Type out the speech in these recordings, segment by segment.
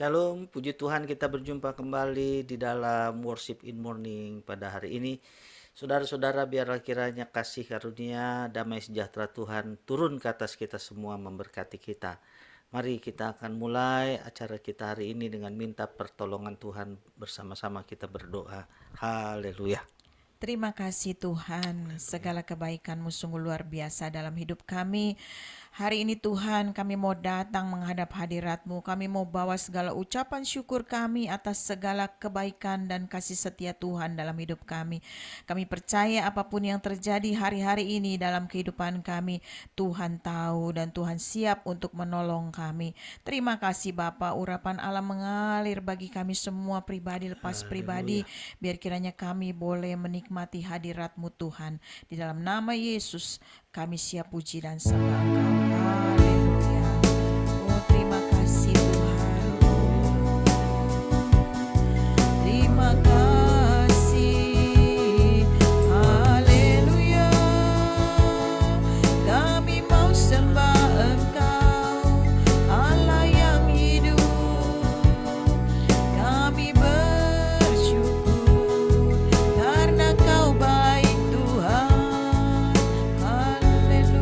Shalom, puji Tuhan kita berjumpa kembali di dalam Worship in Morning pada hari ini. Saudara-saudara, biarlah kiranya kasih karunia, damai sejahtera Tuhan turun ke atas kita semua memberkati kita. Mari kita akan mulai acara kita hari ini dengan minta pertolongan Tuhan, bersama-sama kita berdoa. Haleluya. Terima kasih Tuhan, segala kebaikan-Mu sungguh luar biasa dalam hidup kami. Hari ini Tuhan, kami mau datang menghadap hadirat-Mu. Kami mau bawa segala ucapan syukur kami atas segala kebaikan dan kasih setia Tuhan dalam hidup kami. Kami percaya apapun yang terjadi hari-hari ini dalam kehidupan kami, Tuhan tahu dan Tuhan siap untuk menolong kami. Terima kasih Bapa, urapan Allah mengalir bagi kami semua pribadi lepas pribadi. Biar kiranya kami boleh menikmati hadirat-Mu Tuhan. Di dalam nama Yesus kami siap puji dan sembah Engkau. Haleluya. Oh, terima kasih Tuhan. Terima kasih. Haleluya. Kami mau sembah Engkau, Allah yang hidup. Kami bersyukur karena Kau baik Tuhan. Haleluya.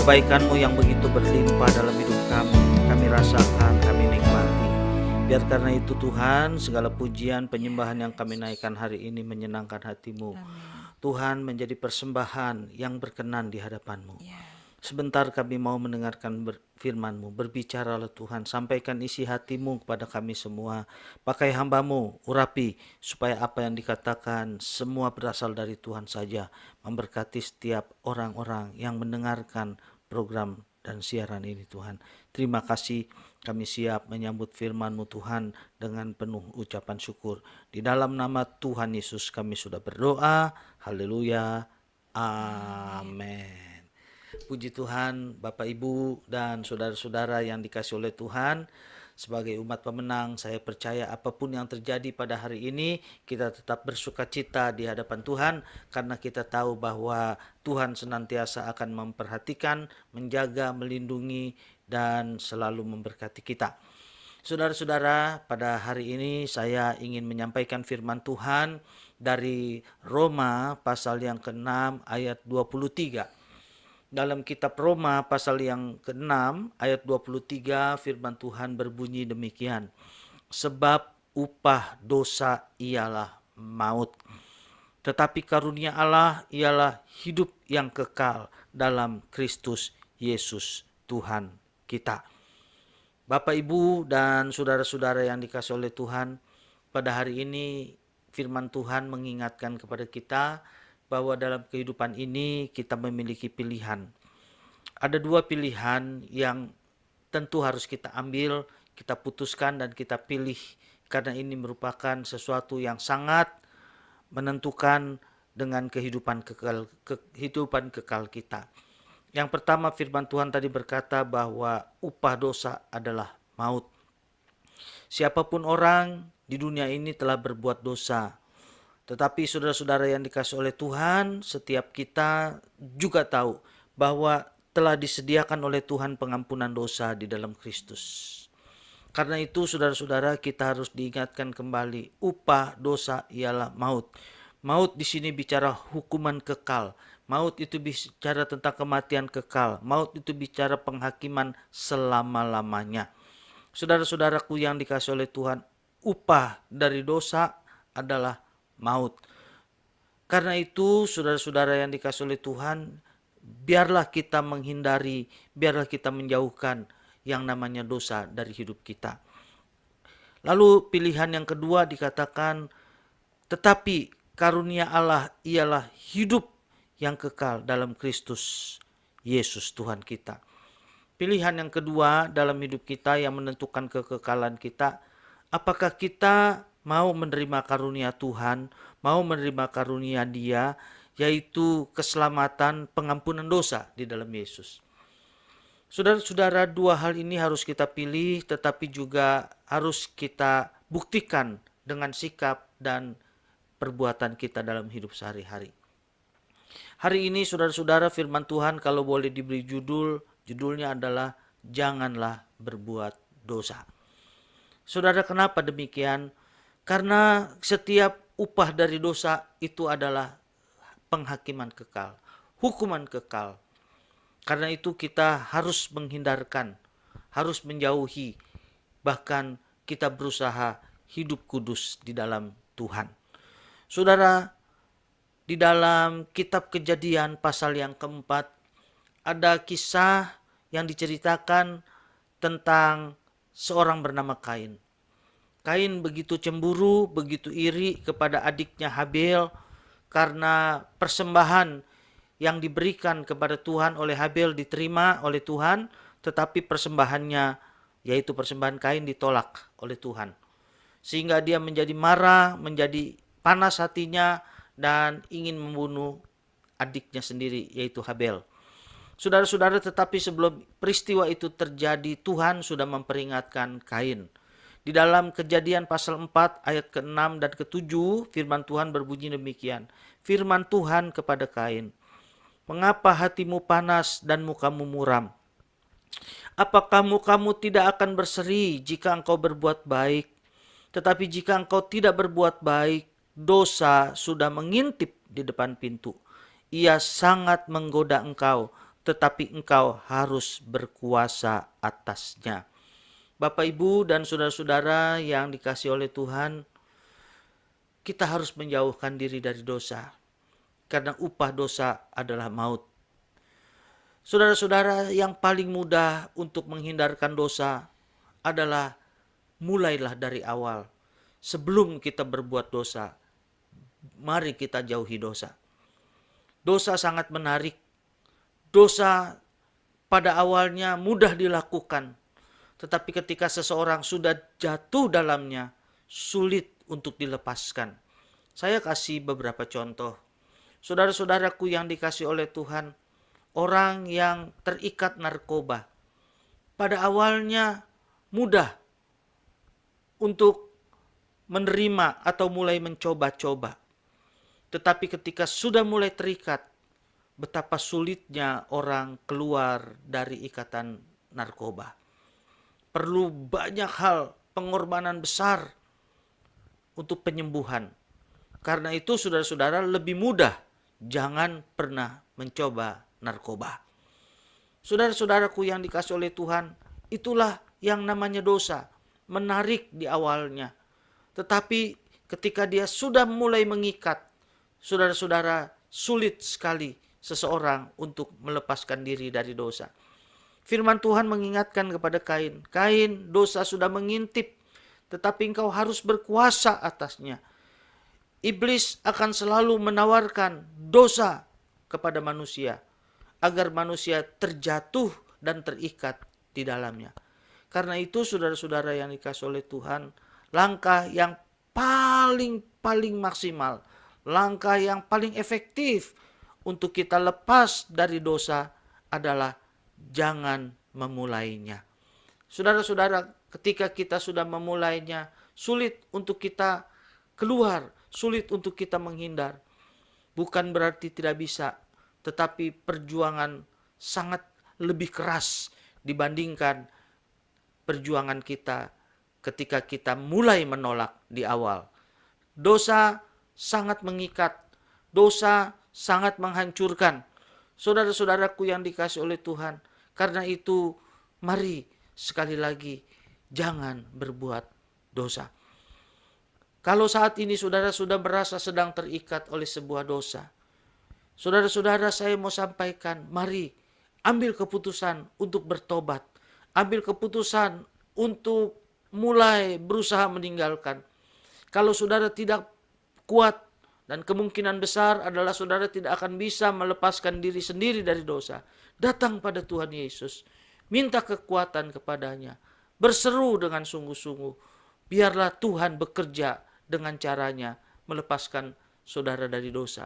kebaikan-Mu yang begitu berlimpah dalam hidup kami. Kami rasakan, kami nikmati. Biar karena itu Tuhan, segala pujian, penyembahan yang kami naikkan hari ini menyenangkan hati-Mu. Amin. Tuhan, menjadi persembahan yang berkenan di hadapan-Mu. Ya. Sebentar kami mau mendengarkan firman-Mu. Berbicaralah Tuhan, sampaikan isi hati-Mu kepada kami semua. Pakai hamba-Mu, urapi, supaya apa yang dikatakan semua berasal dari Tuhan saja. Memberkati setiap orang-orang yang mendengarkan program dan siaran ini Tuhan. Terima kasih, kami siap menyambut firman-Mu Tuhan dengan penuh ucapan syukur. Di dalam nama Tuhan Yesus kami sudah berdoa. Haleluya. Amin. Puji Tuhan, Bapak Ibu dan saudara-saudara yang dikasih oleh Tuhan. Sebagai umat pemenang, saya percaya apapun yang terjadi pada hari ini, kita tetap bersuka cita di hadapan Tuhan, karena kita tahu bahwa Tuhan senantiasa akan memperhatikan, menjaga, melindungi, dan selalu memberkati kita. Saudara-saudara, pada hari ini saya ingin menyampaikan firman Tuhan dari Roma pasal yang ke-6 ayat 23. Dalam kitab Roma pasal yang ke-6 ayat 23 firman Tuhan berbunyi demikian. Sebab upah dosa ialah maut. Tetapi karunia Allah ialah hidup yang kekal dalam Kristus Yesus Tuhan kita. Bapak, Ibu, dan saudara-saudara yang dikasihi oleh Tuhan, pada hari ini firman Tuhan mengingatkan kepada kita bahwa dalam kehidupan ini kita memiliki pilihan. Ada dua pilihan yang tentu harus kita ambil, kita putuskan dan kita pilih, karena ini merupakan sesuatu yang sangat menentukan dengan kehidupan kekal kita. Yang pertama, firman Tuhan tadi berkata bahwa upah dosa adalah maut. Siapapun orang di dunia ini telah berbuat dosa. Tetapi saudara-saudara yang dikasihi oleh Tuhan, setiap kita juga tahu bahwa telah disediakan oleh Tuhan pengampunan dosa di dalam Kristus. Karena itu saudara-saudara, kita harus diingatkan kembali, upah dosa ialah maut. Maut di sini bicara hukuman kekal. Maut itu bicara tentang kematian kekal. Maut itu bicara penghakiman selama-lamanya. Saudara-saudaraku yang dikasihi oleh Tuhan, upah dari dosa adalah maut. Karena itu saudara-saudara yang dikasihi oleh Tuhan, biarlah kita menghindari, biarlah kita menjauhkan yang namanya dosa dari hidup kita. Lalu pilihan yang kedua dikatakan, tetapi karunia Allah ialah hidup yang kekal dalam Kristus Yesus Tuhan kita. Pilihan yang kedua dalam hidup kita yang menentukan kekekalan kita, apakah kita mau menerima karunia Tuhan, mau menerima karunia Dia, yaitu keselamatan, pengampunan dosa di dalam Yesus. Saudara-saudara, dua hal ini harus kita pilih, tetapi juga harus kita buktikan dengan sikap dan perbuatan kita dalam hidup sehari-hari. Hari ini saudara-saudara, firman Tuhan kalau boleh diberi judulnya adalah janganlah berbuat dosa. Saudara, kenapa demikian? Karena setiap upah dari dosa itu adalah penghakiman kekal, hukuman kekal. Karena itu kita harus menghindarkan, harus menjauhi, bahkan kita berusaha hidup kudus di dalam Tuhan. Saudara, di dalam kitab Kejadian pasal yang keempat, ada kisah yang diceritakan tentang seorang bernama Kain. Kain begitu cemburu, begitu iri kepada adiknya Habel karena persembahan yang diberikan kepada Tuhan oleh Habel diterima oleh Tuhan, tetapi persembahannya, yaitu persembahan Kain, ditolak oleh Tuhan. Sehingga dia menjadi marah, menjadi panas hatinya dan ingin membunuh adiknya sendiri, yaitu Habel. Saudara-saudara, tetapi sebelum peristiwa itu terjadi, Tuhan sudah memperingatkan Kain. Di dalam Kejadian pasal 4 ayat ke-6 dan ke-7, firman Tuhan berbunyi demikian. Firman Tuhan kepada Kain, mengapa hatimu panas dan mukamu muram? Apakah mukamu tidak akan berseri jika engkau berbuat baik? Tetapi jika engkau tidak berbuat baik, dosa sudah mengintip di depan pintu. Ia sangat menggoda engkau, tetapi engkau harus berkuasa atasnya. Bapak, Ibu, dan saudara-saudara yang dikasihi oleh Tuhan, kita harus menjauhkan diri dari dosa, karena upah dosa adalah maut. Saudara-saudara, yang paling mudah untuk menghindarkan dosa adalah mulailah dari awal. Sebelum kita berbuat dosa, mari kita jauhi dosa. Dosa sangat menarik. Dosa pada awalnya mudah dilakukan, tetapi ketika seseorang sudah jatuh dalamnya, sulit untuk dilepaskan. Saya kasih beberapa contoh. Saudara-saudaraku yang dikasihi oleh Tuhan, orang yang terikat narkoba, pada awalnya mudah untuk menerima atau mulai mencoba-coba. Tetapi ketika sudah mulai terikat, betapa sulitnya orang keluar dari ikatan narkoba. Perlu banyak hal, pengorbanan besar untuk penyembuhan. Karena itu saudara-saudara, lebih mudah jangan pernah mencoba narkoba. Saudara-saudaraku yang dikasihi oleh Tuhan, itulah yang namanya dosa, menarik di awalnya. Tetapi ketika dia sudah mulai mengikat, saudara-saudara, sulit sekali seseorang untuk melepaskan diri dari dosa. Firman Tuhan mengingatkan kepada Kain, Kain, dosa sudah mengintip, tetapi engkau harus berkuasa atasnya. Iblis akan selalu menawarkan dosa kepada manusia, agar manusia terjatuh dan terikat di dalamnya. Karena itu saudara-saudara yang dikasihi oleh Tuhan, langkah yang paling maksimal, langkah yang paling efektif untuk kita lepas dari dosa adalah jangan memulainya. Saudara-saudara, ketika kita sudah memulainya, sulit untuk kita keluar, sulit untuk kita menghindar. Bukan berarti tidak bisa, tetapi perjuangan sangat lebih keras dibandingkan perjuangan kita ketika kita mulai menolak di awal. Dosa sangat mengikat, dosa sangat menghancurkan. Saudara-saudaraku yang dikasihi oleh Tuhan, karena itu mari sekali lagi jangan berbuat dosa. Kalau saat ini saudara sudah merasa sedang terikat oleh sebuah dosa, saudara-saudara, saya mau sampaikan, mari ambil keputusan untuk bertobat. Ambil keputusan untuk mulai berusaha meninggalkan. Kalau saudara tidak kuat, dan kemungkinan besar adalah saudara tidak akan bisa melepaskan diri sendiri dari dosa, datang pada Tuhan Yesus. Minta kekuatan kepadanya. Berseru dengan sungguh-sungguh. Biarlah Tuhan bekerja dengan caranya melepaskan saudara dari dosa.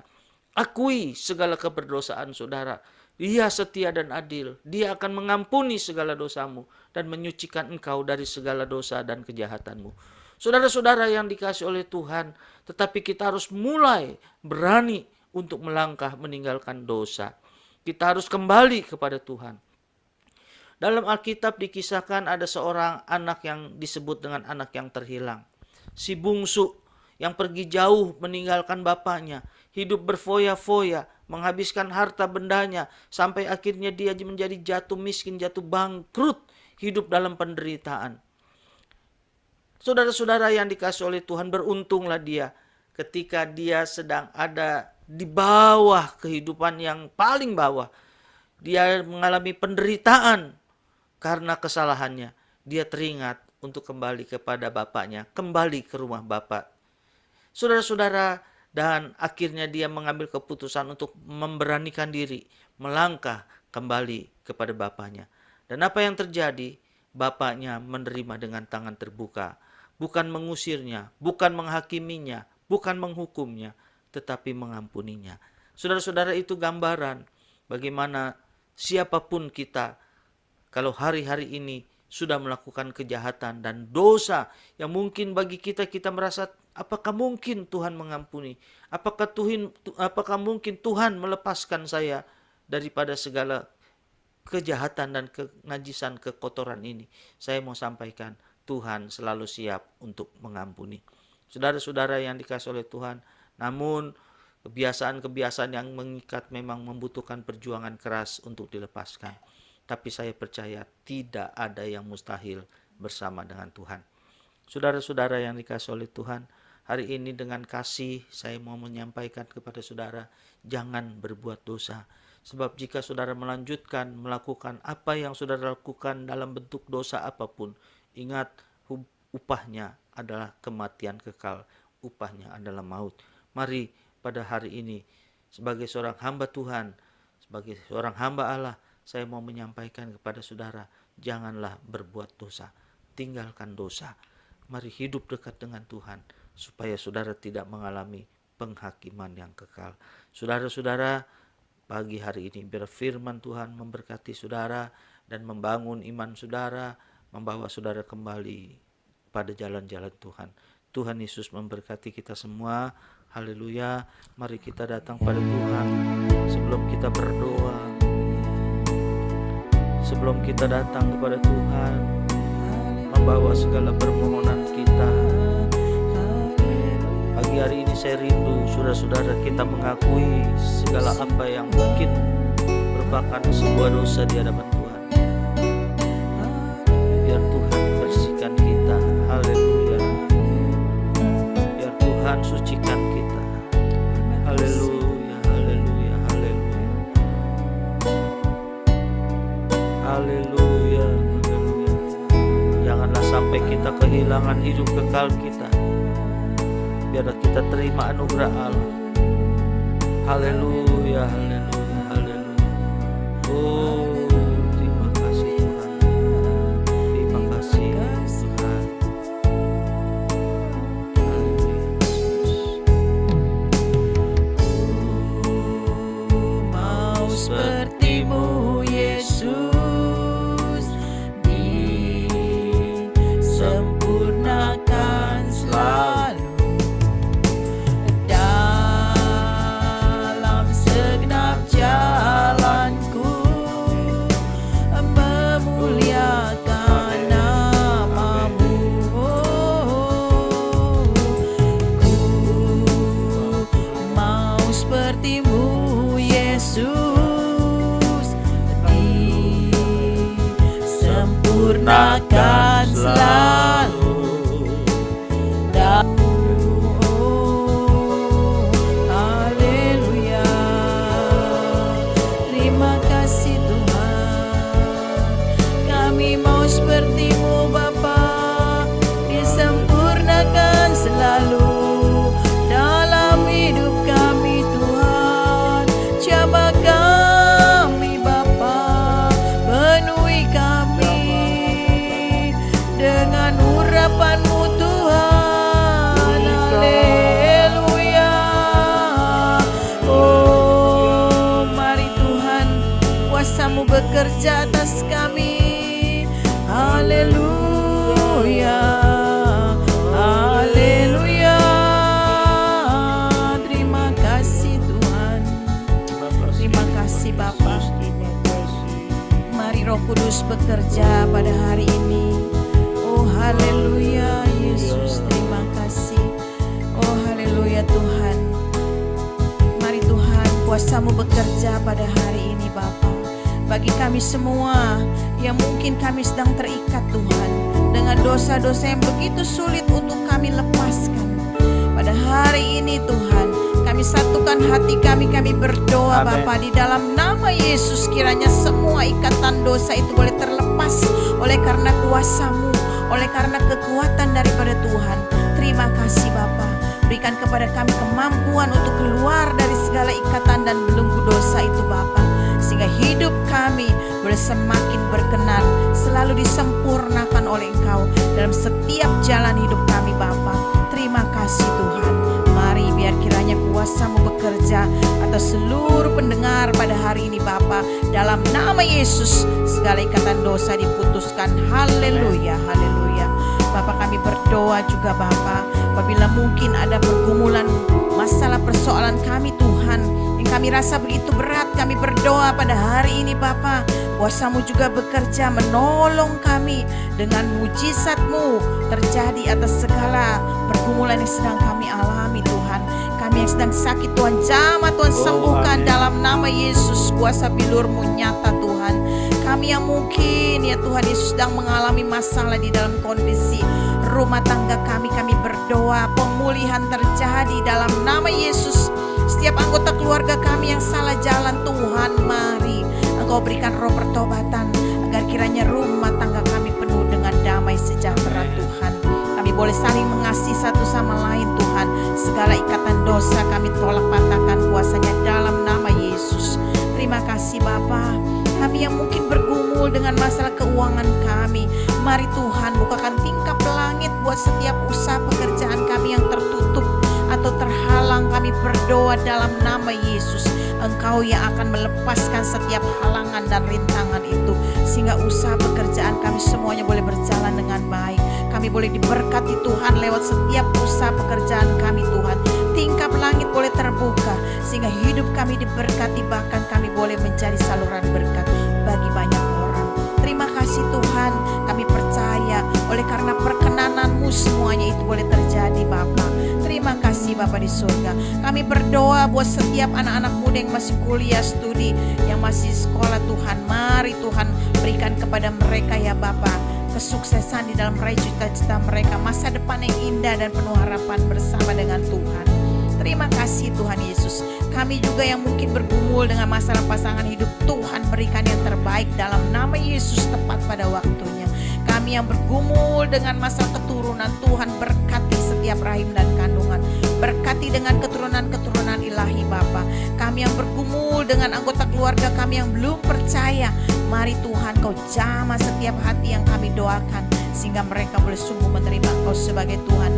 Akui segala keberdosaan saudara. Dia setia dan adil. Dia akan mengampuni segala dosamu dan menyucikan engkau dari segala dosa dan kejahatanmu. Saudara-saudara yang dikasihi oleh Tuhan, tetapi kita harus mulai berani untuk melangkah meninggalkan dosa. Kita harus kembali kepada Tuhan. Dalam Alkitab dikisahkan ada seorang anak yang disebut dengan anak yang terhilang. Si bungsu yang pergi jauh meninggalkan bapaknya, hidup berfoya-foya, menghabiskan harta bendanya, sampai akhirnya dia menjadi jatuh miskin, jatuh bangkrut, hidup dalam penderitaan. Saudara-saudara yang dikasihi oleh Tuhan, beruntunglah dia ketika dia sedang ada di bawah kehidupan yang paling bawah. Dia mengalami penderitaan karena kesalahannya. Dia teringat untuk kembali kepada bapaknya, kembali ke rumah bapak. Saudara-saudara, dan akhirnya dia mengambil keputusan untuk memberanikan diri, melangkah kembali kepada bapaknya. Dan apa yang terjadi? Bapaknya menerima dengan tangan terbuka. Bukan mengusirnya, bukan menghakiminya, bukan menghukumnya, tetapi mengampuninya. Saudara-saudara, itu gambaran bagaimana siapapun kita, kalau hari-hari ini sudah melakukan kejahatan dan dosa yang mungkin bagi kita merasa, apakah mungkin Tuhan mengampuni? Apakah mungkin Tuhan melepaskan saya daripada segala kejahatan dan kenajisan, kekotoran ini? Saya mau sampaikan, Tuhan selalu siap untuk mengampuni. Saudara-saudara yang dikasihi oleh Tuhan, namun Kebiasaan-kebiasaan yang mengikat memang membutuhkan perjuangan keras untuk dilepaskan. Tapi saya percaya tidak ada yang mustahil bersama dengan Tuhan. Saudara-saudara yang dikasihi oleh Tuhan, hari ini dengan kasih saya mau menyampaikan kepada saudara, jangan berbuat dosa. Sebab jika saudara melanjutkan melakukan apa yang saudara lakukan dalam bentuk dosa apapun, ingat upahnya adalah kematian kekal, upahnya adalah maut. Mari pada hari ini sebagai seorang hamba Tuhan, sebagai seorang hamba Allah, saya mau menyampaikan kepada saudara, janganlah berbuat dosa, tinggalkan dosa. Mari hidup dekat dengan Tuhan supaya saudara tidak mengalami penghakiman yang kekal. Saudara-saudara, pagi hari ini biar firman Tuhan memberkati saudara dan membangun iman saudara, membawa saudara kembali pada jalan-jalan Tuhan. Tuhan Yesus memberkati kita semua. Haleluya. Mari kita datang pada Tuhan sebelum kita berdoa. Sebelum kita datang kepada Tuhan, membawa segala permohonan kita. Pagi hari ini saya rindu saudara-saudara kita mengakui segala apa yang mungkin merupakan sebuah dosa di hadapan Tuhan. Biar Tuhan bersihkan kita. Haleluya. Biar Tuhan sucikan kita. Haleluya, haleluya, haleluya. Haleluya, haleluya. Janganlah sampai kita kehilangan hidup kekal kita. Biarlah kita terima anugerah Allah. Haleluya, haleluya, haleluya. Oh, terima kasih Tuhan. Terima kasih Tuhan. Haleluya. Mau sepertimu Yesus, disempurnakan selalu dalam segenap jalanku, memuliakan namamu. Ku mau sepertimu Yesus, disempurnakan selalu dalam. Haleluya. Terima kasih Tuhan. Kami mau sepertimu Bapa, disempurnakan selalu dalam hidup kami Tuhan. Jamah kami Bapa, penuhi kami dengan urapan-Mu Tuhan. Haleluya. Oh, mari Tuhan, kuasa-Mu bekerja atas kami. Haleluya. Haleluya. Terima kasih Tuhan. Terima kasih Bapa. Mari Roh Kudus bekerja pada hari ini. Oh haleluya Yesus, terima kasih. Oh haleluya Tuhan. Mari Tuhan, kuasa-Mu bekerja pada hari ini Bapa. Bagi kami semua yang mungkin kami sedang terikat Tuhan dengan dosa-dosa yang begitu sulit untuk kami lepaskan. Pada hari ini Tuhan, kami satukan hati kami berdoa Amin. Bapa, di dalam nama Yesus kiranya semua ikatan dosa itu boleh terlepas oleh karena kuasa-Mu, oleh karena kekuatan daripada Tuhan. Terima kasih Bapa, berikan kepada kami kemampuan untuk keluar dari segala ikatan dan belenggu dosa itu Bapa, sehingga hidup kami boleh semakin berkenan, selalu disempurnakan oleh Engkau dalam setiap jalan hidup kami Bapa. Terima kasih Tuhan. Mari biar kiranya kuasa-Mu bekerja atas seluruh pendengar pada hari ini Bapa. Dalam nama Yesus segala ikatan dosa diputuskan. Haleluya, haleluya. Bapa, kami berdoa juga Bapa, apabila mungkin ada pergumulan masalah persoalan kami Tuhan yang kami rasa begitu berat, kami berdoa pada hari ini Bapa, kuasa-Mu juga bekerja menolong kami dengan mujizat-Mu terjadi atas segala pergumulan yang sedang kami alami Tuhan. Kami yang sedang sakit Tuhan, jamah Tuhan, sembuhkan dalam nama Yesus. Kuasa bilur-Mu nyata Tuhan. Kami yang mungkin ya Tuhan Yesus sedang mengalami masalah di dalam kondisi rumah tangga kami berdoa pemulihan terjadi dalam nama Yesus. Setiap anggota keluarga kami yang salah jalan Tuhan, mari Engkau berikan roh pertobatan agar kiranya rumah tangga kami penuh dengan damai sejahtera Tuhan. Kami boleh saling mengasihi satu sama lain Tuhan. Segala ikatan dosa kami tolak patahkan kuasanya dalam nama Yesus. Terima kasih Bapa. Kami yang mungkin bergumul dengan masalah keuangan kami, mari Tuhan bukakan tingkap langit buat setiap usaha pekerjaan kami yang tertutup atau terhalang. Kami berdoa dalam nama Yesus, Engkau yang akan melepaskan setiap halangan dan rintangan itu, sehingga usaha pekerjaan kami semuanya boleh berjalan dengan baik. Kami boleh diberkati Tuhan lewat setiap usaha pekerjaan kami Tuhan. Tingkap langit boleh terbuka sehingga hidup kami diberkati, bahkan kami boleh menjadi saluran berkat bagi banyak orang. Terima kasih Tuhan, kami percaya oleh karena perkenanan-Mu semuanya itu boleh terjadi Bapa. Terima kasih Bapa di surga. Kami berdoa buat setiap anak-anak muda yang masih kuliah, studi, yang masih sekolah Tuhan. Mari Tuhan berikan kepada mereka ya Bapa kesuksesan di dalam meraih cita-cita mereka, masa depan yang indah dan penuh harapan bersama dengan Tuhan. Terima kasih Tuhan Yesus. Kami juga yang mungkin bergumul dengan masalah pasangan hidup, Tuhan berikan yang terbaik dalam nama Yesus tepat pada waktunya. Kami yang bergumul dengan masalah keturunan, Tuhan berkati setiap rahim dan kandungan. Berkati dengan keturunan-keturunan ilahi Bapa. Kami yang bergumul dengan anggota keluarga kami yang belum percaya, mari Tuhan Kau jamah setiap hati yang kami doakan, sehingga mereka boleh sungguh menerima Kau sebagai Tuhan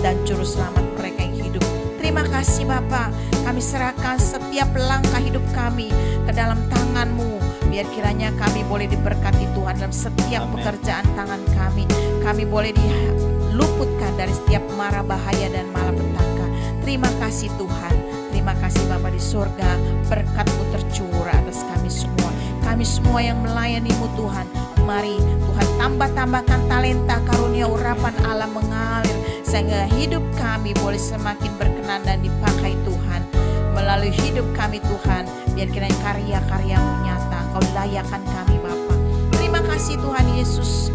dan Juru Selamat mereka yang hidup. Terima kasih Bapa. Kami serahkan setiap langkah hidup kami ke dalam tangan-Mu. Biar kiranya kami boleh diberkati Tuhan dalam setiap pekerjaan tangan kami. Kami boleh diluputkan dari setiap mara bahaya dan malapetaka. Terima kasih Tuhan. Terima kasih Bapa di surga. Berkat-Mu tercurah atas kami semua. Kami semua yang melayani-Mu Tuhan. Mari Tuhan tambah-tambahkan talenta karunia urapan Allah mengalir, sehingga hidup kami boleh semakin berkenan dan dipakai Tuhan. Melalui hidup kami Tuhan, biar kiranya karya-karya-Mu nyata. Kau layakan kami Bapa. Terima kasih Tuhan Yesus.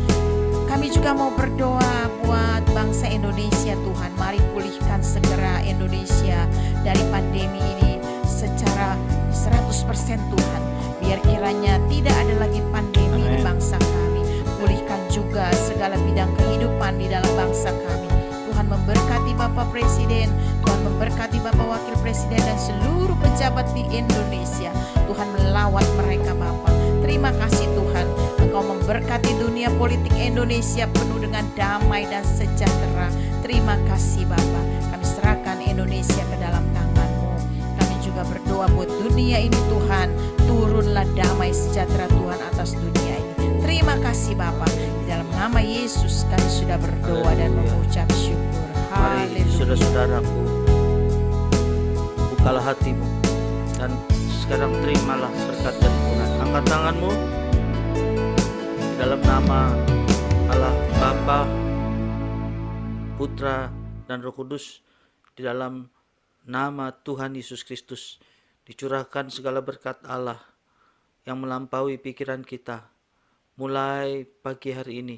Kami juga mau berdoa buat bangsa Indonesia Tuhan. Mari pulihkan segera Indonesia dari pandemi ini secara 100% Tuhan. Biar kiranya tidak ada lagi pandemi di bangsa kami. Pulihkan juga segala bidang kehidupan di dalam bangsa kami. Tuhan memberkati Bapak Presiden, Tuhan memberkati Bapak Wakil Presiden dan seluruh pejabat di Indonesia. Tuhan melawat mereka Bapak. Terima kasih Tuhan, Engkau memberkati dunia politik Indonesia penuh dengan damai dan sejahtera. Terima kasih Bapak. Kami serahkan Indonesia ke dalam tangan-Mu. Kami juga berdoa buat dunia ini Tuhan, turunlah damai sejahtera Tuhan atas dunia ini. Terima kasih Bapak. Di dalam nama Yesus kami sudah berdoa dan mengucap syukur. Mari saudara-saudaraku, bukalah hatimu dan sekarang terimalah berkat dari Tuhan. Angkat tanganmu di dalam nama Allah Bapa, Putra dan Roh Kudus. Di dalam nama Tuhan Yesus Kristus dicurahkan segala berkat Allah yang melampaui pikiran kita, mulai pagi hari ini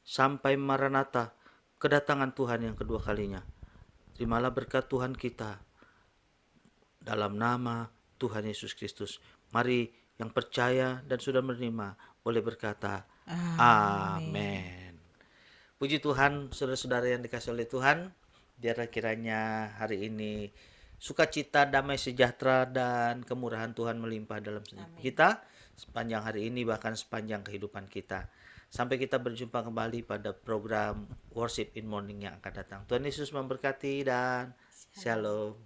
sampai Maranatha, kedatangan Tuhan yang kedua kalinya. Terimalah berkat Tuhan kita dalam nama Tuhan Yesus Kristus. Mari yang percaya dan sudah menerima boleh berkata amin. Puji Tuhan, saudara-saudara yang dikasihi oleh Tuhan. Biarlah kiranya hari ini sukacita, damai sejahtera dan kemurahan Tuhan melimpah dalam kita sepanjang hari ini, bahkan sepanjang kehidupan kita. Sampai kita berjumpa kembali pada program Worship in Morning yang akan datang. Tuhan Yesus memberkati dan shalom.